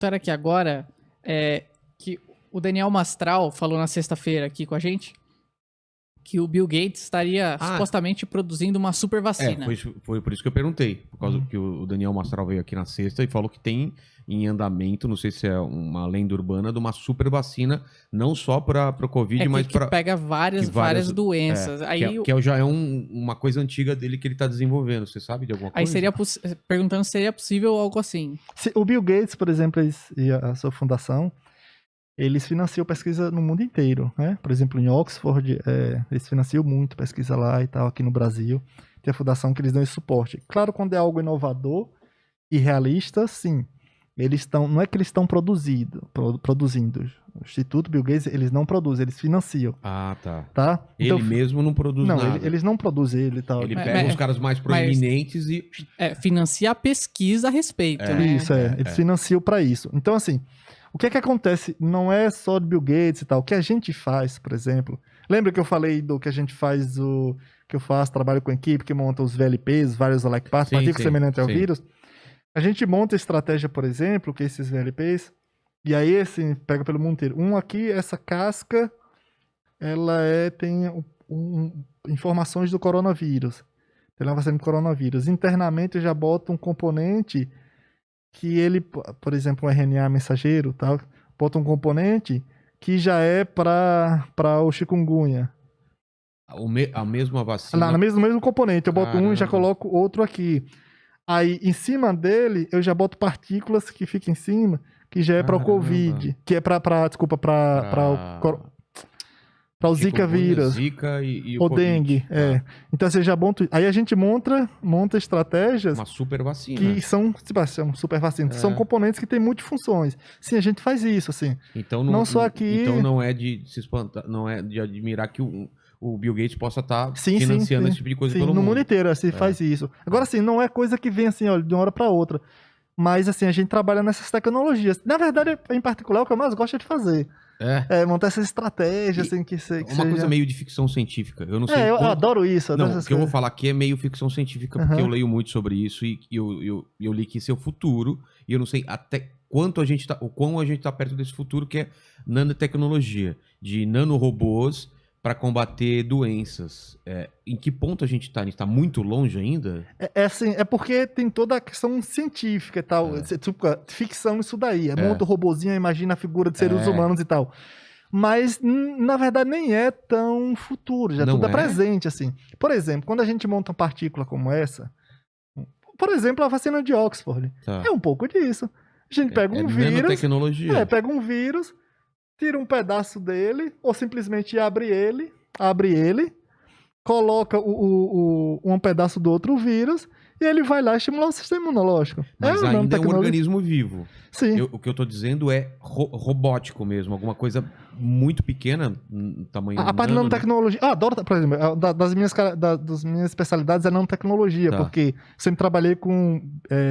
história aqui agora é que o Daniel Mastral falou na sexta-feira aqui com a gente que o Bill Gates estaria supostamente produzindo uma super vacina. Foi por isso que eu perguntei. Por causa que o Daniel Mastral veio aqui na sexta e falou que tem em andamento, não sei se é uma lenda urbana, de uma super vacina, não só para o Covid, mas para... que pega várias doenças. Já é uma coisa antiga dele que ele está desenvolvendo. Você sabe de alguma coisa? Aí seria perguntando se seria possível algo assim. O Bill Gates, por exemplo, e a sua fundação, eles financiam pesquisa no mundo inteiro, né? Por exemplo, em Oxford, eles financiam muito pesquisa lá e tal, aqui no Brasil. Tem a fundação que eles dão esse suporte. Claro, quando é algo inovador e realista, sim. Não é que eles estão produzindo. O Instituto Bill Gates, eles não produzem, eles financiam. Ah, tá. Tá? Ele então, mesmo não produz nada. Não, eles não produzem ele e tal. Ele pega os caras mais proeminentes e... financia a pesquisa a respeito, né? Isso, eles financiam para isso. Então, assim, o que é que acontece? Não é só de Bill Gates e tal. O que a gente faz, por exemplo... Lembra que eu falei do que a gente faz, que eu faço, trabalho com equipe, que monta os VLPs, vários like partículas semelhantes ao vírus? A gente monta estratégia, por exemplo, que esses VLPs, e aí, assim, pega pelo mundo inteiro. Aqui, essa casca, ela tem informações do coronavírus. Tem uma vacina do coronavírus. Internamente, eu já boto um componente que ele, por exemplo, um RNA mensageiro, tá? Bota um componente que já é para o chikungunya. A mesma vacina? No mesmo componente. Eu boto um e já coloco outro aqui. Aí, em cima dele, eu já boto partículas que ficam em cima, que já é para o Covid, que é para o Zika vírus. Zika e o dengue. Então, você já monta... Aí a gente monta estratégias... Uma super vacina. Que são super vacinas. São componentes que têm multifunções. Sim, a gente faz isso, assim. Então, não só aqui... Então, não é de se espantar, não é de admirar que o Bill Gates possa estar financiando esse tipo de coisa pelo mundo. No mundo inteiro, assim, faz isso. Agora, assim, não é coisa que vem, assim, de uma hora para outra. Mas, assim, a gente trabalha nessas tecnologias. Na verdade, em particular, o que eu mais gosto é de fazer. Montar essa estratégia, assim, que uma coisa meio de ficção científica. Eu não sei. Eu adoro isso. Não, o que eu vou falar aqui é meio ficção científica, porque eu leio muito sobre isso e eu li que esse é o futuro. E eu não sei até quão a gente tá perto desse futuro, que é nanotecnologia, de nanorobôs para combater doenças. Em que ponto a gente está? A gente está muito longe ainda? Assim, porque tem toda a questão científica e tal. Ficção isso daí. Monta o robozinho, imagina a figura de seres humanos e tal. Mas, na verdade, nem é tão futuro. Já tudo é presente, assim. Por exemplo, quando a gente monta uma partícula como essa, por exemplo, a vacina de Oxford, é um pouco disso. A gente pega um vírus... Nanotecnologia. Pega um vírus, tira um pedaço dele, ou simplesmente abre ele, coloca um pedaço do outro vírus, e ele vai lá estimular o sistema imunológico. Mas ainda é um organismo vivo. Sim. O que eu tô dizendo é robótico mesmo, alguma coisa muito pequena, tamanho... A parte de nanotecnologia... adoro, por exemplo, das minhas especialidades é nanotecnologia, porque sempre trabalhei com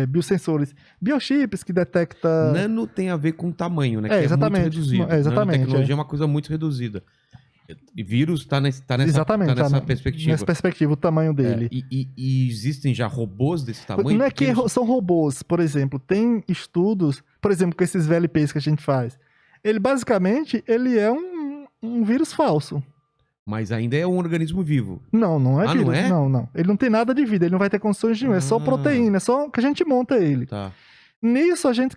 biosensores. Biochips que detecta... Nano tem a ver com tamanho, né? Que exatamente. É muito reduzido. Exatamente. Nanotecnologia é uma coisa muito reduzida. E vírus tá nessa perspectiva. Nessa perspectiva, o tamanho dele. E existem já robôs desse tamanho? Não é que são robôs, por exemplo. Tem estudos, por exemplo, com esses VLPs que a gente faz. Ele, basicamente, é um vírus falso. Mas ainda é um organismo vivo. Não é vírus. Não é? Não. Ele não tem nada de vida, ele não vai ter condições de nenhuma. É só proteína, é só que a gente monta ele. Tá. Nisso, a gente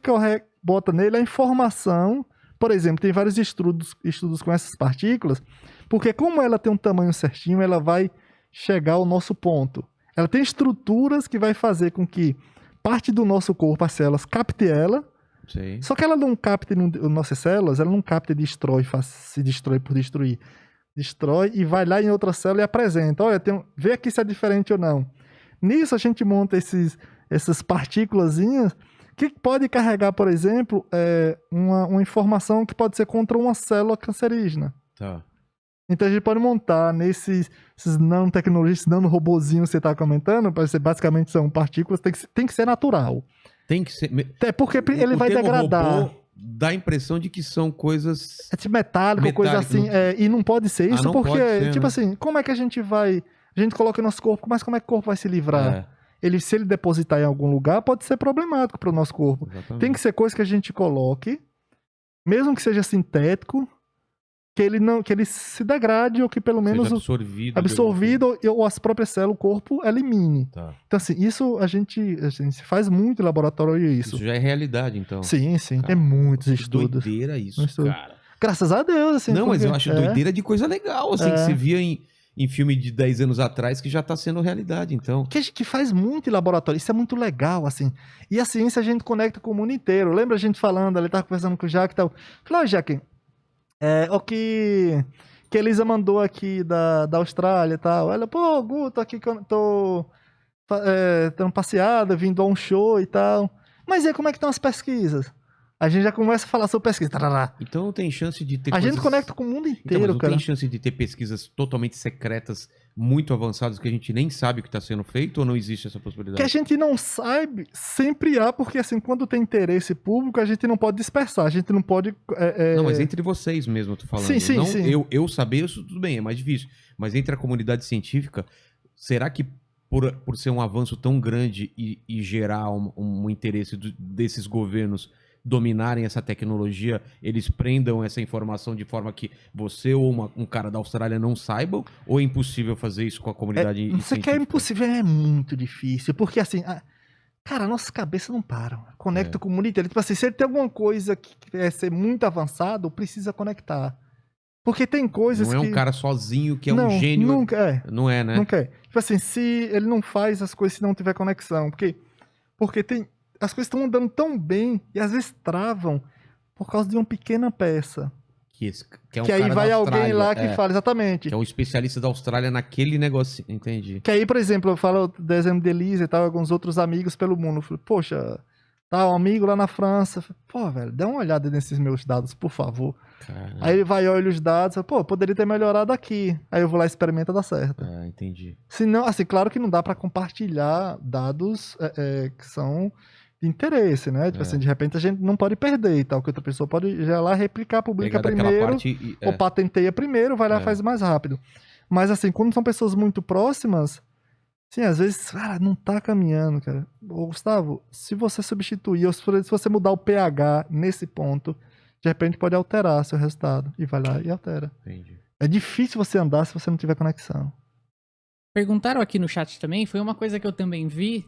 bota nele a informação... Por exemplo, tem vários estudos com essas partículas, porque como ela tem um tamanho certinho, ela vai chegar ao nosso ponto. Ela tem estruturas que vai fazer com que parte do nosso corpo, as células, capte ela. Sim. Só que ela não capta nossas células, ela não capta e destrói, se destrói por destruir. Destrói e vai lá em outra célula e apresenta. Olha, vê aqui se é diferente ou não. Nisso a gente monta essas partículazinhas que pode carregar, por exemplo, uma informação que pode ser contra uma célula cancerígena. Tá. Então a gente pode montar nesses nanotecnologias, esses nanorobozinhos que você está comentando, basicamente são partículas, tem que ser natural. Tem que ser... porque ele vai degradar. Robô dá a impressão de que são coisas... tipo metálico, coisa assim, e não pode ser isso, porque, pode ser, tipo assim, como é que a gente vai... A gente coloca no nosso corpo, mas como é que o corpo vai se livrar? se ele depositar em algum lugar, pode ser problemático para o nosso corpo. Exatamente. Tem que ser coisa que a gente coloque, mesmo que seja sintético, que ele se degrade ou que pelo menos absorvido ou as próprias células, o corpo elimine. Tá. Então, assim, isso a gente faz muito em laboratório isso. Isso já é realidade, então. Sim. Cara, tem muitos estudos. Doideira isso, cara. Graças a Deus, assim. Não, mas eu acho doideira de coisa legal, assim, que você via em filme de 10 anos atrás que já tá sendo realidade, então. Que faz muito em laboratório. Isso é muito legal, assim. E a ciência a gente conecta com o mundo inteiro. Lembra a gente falando, ele tava conversando com o Jaque e tal. Falou, Jaque, o que Elisa mandou aqui da Austrália e tal. Ela, pô, Gu, tô aqui, tô passeada, vindo a um show e tal. Mas e aí, como é que estão as pesquisas? A gente já começa a falar sobre pesquisa. Tarará. Então tem chance de ter A gente conecta com o mundo inteiro, então, mas cara. Tem chance de ter pesquisas totalmente secretas, muito avançadas, que a gente nem sabe o que está sendo feito, ou não existe essa possibilidade? Que a gente não sabe, sempre há, porque assim, quando tem interesse público, a gente não pode dispersar, a gente não pode... Não, mas entre vocês mesmo, eu tô falando. Sim. Eu saber isso, tudo bem, é mais difícil. Mas entre a comunidade científica, será que por ser um avanço tão grande e gerar um interesse desses governos dominarem essa tecnologia, eles prendam essa informação de forma que você ou um cara da Austrália não saibam? Ou é impossível fazer isso com a comunidade científica? Não sei que é impossível, é muito difícil, porque assim, cara, nossas cabeças não param, conecta com o mundo inteiro. Tipo assim, se ele tem alguma coisa que quer ser muito avançado, precisa conectar. Porque tem coisas que... Não é um cara sozinho que é um gênio. Nunca é. Não é, né? Nunca é. Tipo assim, se ele não faz as coisas se não tiver conexão, porque tem... As coisas estão andando tão bem e às vezes travam por causa de uma pequena peça. Que é um que aí cara vai da alguém Austrália, lá que fala, exatamente. Que é um especialista da Austrália naquele negócio, entendi. Que aí, por exemplo, eu falo do exemplo de Elisa e tal, alguns outros amigos pelo mundo. Eu falo, poxa, tá um amigo lá na França. Eu falo, pô, velho, dá uma olhada nesses meus dados, por favor. Caramba. Aí ele vai e olha os dados, fala, pô, poderia ter melhorado aqui. Aí eu vou lá e experimenta, dá certo. Entendi. Senão, assim, claro que não dá pra compartilhar dados que são... de interesse, né? Tipo assim, de repente a gente não pode perder e tal, que outra pessoa pode já lá replicar, publica primeiro, ou patenteia primeiro, vai lá e faz mais rápido. Mas assim, quando são pessoas muito próximas, sim, às vezes, cara, não tá caminhando, cara. Ô, Gustavo, se você substituir, ou se você mudar o pH nesse ponto, de repente pode alterar seu resultado. E vai lá e altera. Entendi. É difícil você andar se você não tiver conexão. Perguntaram aqui no chat também, foi uma coisa que eu também vi,